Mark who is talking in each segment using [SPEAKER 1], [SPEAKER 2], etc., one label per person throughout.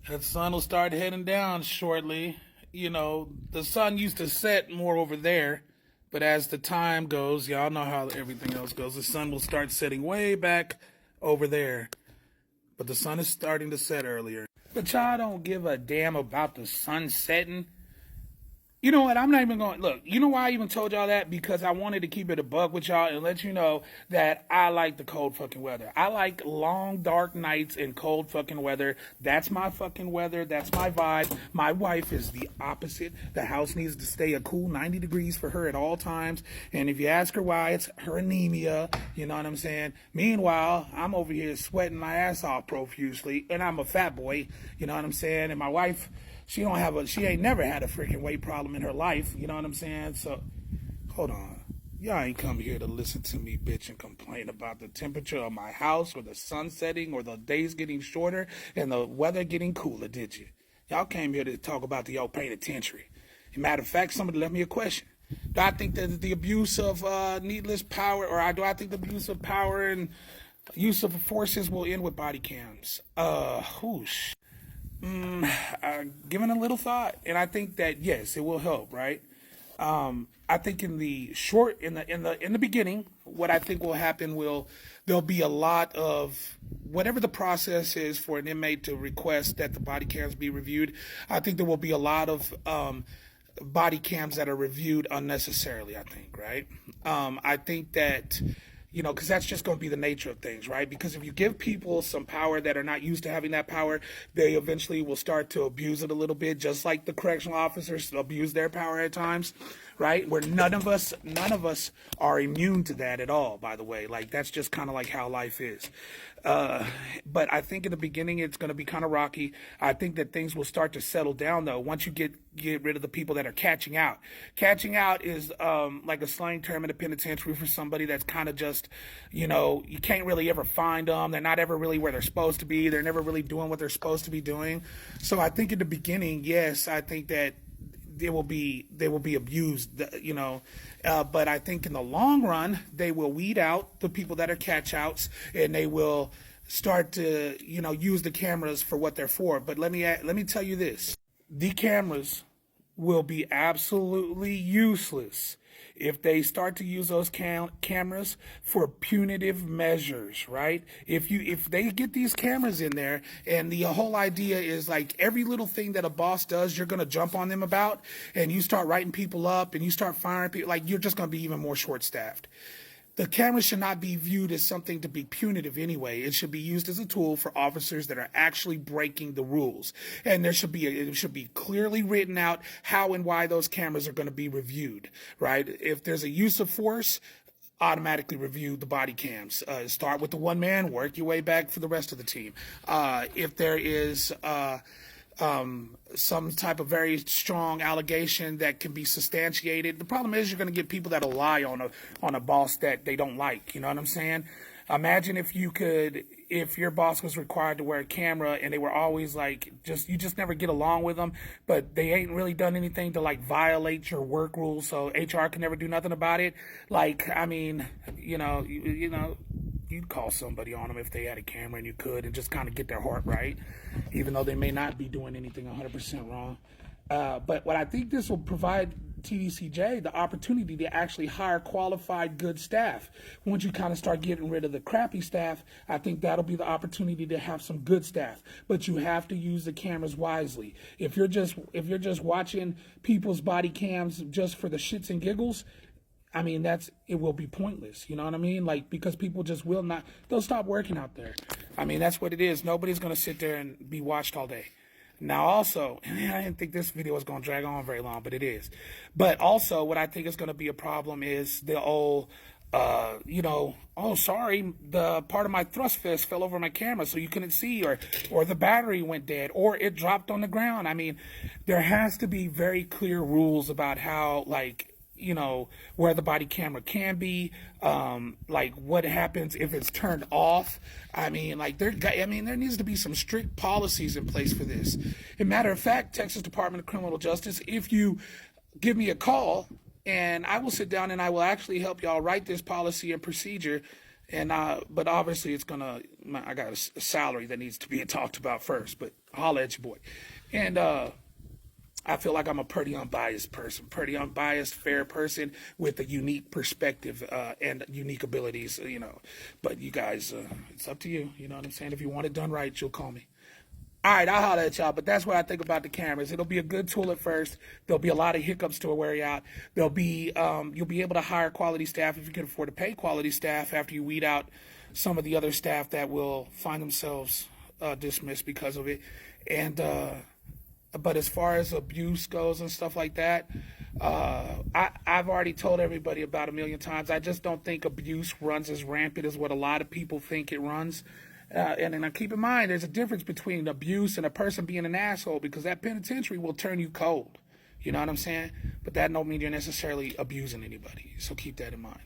[SPEAKER 1] That sun will start heading down shortly. You know, the sun used to set more over there, but as the time goes, y'all know how everything else goes. The sun will start setting way back over there. But the sun is starting to set earlier. But y'all don't give a damn about the sun setting. You know what? I'm not even going. Look, you know why I even told y'all that? Because I wanted to keep it a buck with y'all and let you know that I like the cold fucking weather. I like long, dark nights and cold fucking weather. That's my fucking weather. That's my vibe. My wife is the opposite. The house needs to stay a cool 90 degrees for her at all times. And if you ask her why, it's her anemia. You know what I'm saying? Meanwhile, I'm over here sweating my ass off profusely, and I'm a fat boy. You know what I'm saying? And my wife, she ain't never had a freaking weight problem in her life. You know what I'm saying? So, hold on. Y'all ain't come here to listen to me bitch and complain about the temperature of my house or the sun setting or the days getting shorter and the weather getting cooler, did you? Y'all came here to talk about the old penitentiary. As a matter of fact, somebody left me a question. Do I think that the abuse of needless power, or do I think the abuse of power and use of forces will end with body cams? Whoosh. Given a little thought, and I think that yes, it will help, right? I think in the beginning, what I think will happen there'll be a lot of whatever the process is for an inmate to request that the body cams be reviewed. I think there will be a lot of body cams that are reviewed unnecessarily. I think, right? I think that. You know, because that's just going to be the nature of things, right? Because if you give people some power that are not used to having that power, they eventually will start to abuse it a little bit, just like the correctional officers abuse their power at times, right? Where none of us are immune to that at all, by the way. Like, that's just kind of like how life is. But I think in the beginning it's going to be kind of rocky. I think that things will start to settle down, though, once you get rid of the people that are catching out. Catching out is like a slang term in the penitentiary for somebody that's kind of just, you know, you can't really ever find them. They're not ever really where they're supposed to be. They're never really doing what they're supposed to be doing. So I think in the beginning, yes, I think that they will be abused, you know, but I think in the long run they will weed out the people that are catch outs, and they will start to, you know, use the cameras for what they're for. But let me tell you this: the cameras will be absolutely useless if they start to use those cameras for punitive measures, right? If they get these cameras in there, and the whole idea is like every little thing that a boss does, you're going to jump on them about, and you start writing people up and you start firing people, like you're just going to be even more short-staffed. The camera should not be viewed as something to be punitive anyway. It should be used as a tool for officers that are actually breaking the rules. And it should be clearly written out how and why those cameras are going to be reviewed, right? If there's a use of force, automatically review the body cams. Start with the one man, work your way back for the rest of the team. If there is some type of very strong allegation that can be substantiated. The problem is you're going to get people that'll lie on a boss that they don't like. You know what I'm saying? Imagine if your boss was required to wear a camera and they were always like, you just never get along with them, but they ain't really done anything to like violate your work rules, so HR can never do nothing about it. Like, I mean, you know, you'd call somebody on them if they had a camera, and you could, and just kind of get their heart right, even though they may not be doing anything 100% wrong. But what I think this will provide TDCJ the opportunity to actually hire qualified, good staff. Once you kind of start getting rid of the crappy staff, I think that'll be the opportunity to have some good staff. But you have to use the cameras wisely. If you're just watching people's body cams just for the shits and giggles, I mean, it will be pointless. You know what I mean? Like, because people just they'll stop working out there. I mean, that's what it is. Nobody's going to sit there and be watched all day. Now, also, and I didn't think this video was going to drag on very long, but it is. But also, what I think is going to be a problem is the old, you know, oh, sorry, the part of my thrust vest fell over my camera so you couldn't see, or the battery went dead, or it dropped on the ground. I mean, there has to be very clear rules about how, like, you know, where the body camera can be, like what happens if it's turned off. I mean, like there needs to be some strict policies in place for this. As a matter of fact, Texas Department of Criminal Justice, if you give me a call, and I will sit down and I will actually help y'all write this policy and procedure And but obviously it's gonna. I got a salary that needs to be talked about first. But holla at your boy. And I feel like I'm a pretty unbiased person, pretty unbiased, fair person with a unique perspective and unique abilities, you know. But you guys, it's up to you. You know what I'm saying? If you want it done right, you'll call me. All right, I'll holler at y'all. But that's what I think about the cameras. It'll be a good tool at first. There'll be a lot of hiccups to wear you out. There'll be you'll be able to hire quality staff if you can afford to pay quality staff after you weed out some of the other staff that will find themselves dismissed because of it. And but as far as abuse goes and stuff like that, I've already told everybody about a million times. I just don't think abuse runs as rampant as what a lot of people think it runs. And then keep in mind, there's a difference between abuse and a person being an asshole, because that penitentiary will turn you cold. You know what I'm saying? But that don't mean you're necessarily abusing anybody. So keep that in mind.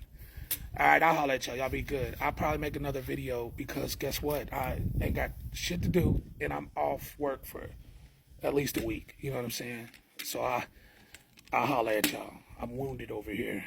[SPEAKER 1] All right, I'll holler at y'all. Y'all be good. I'll probably make another video because guess what? I ain't got shit to do, and I'm off work for at least a week. You know what I'm saying? So I'll holler at y'all. I'm wounded over here.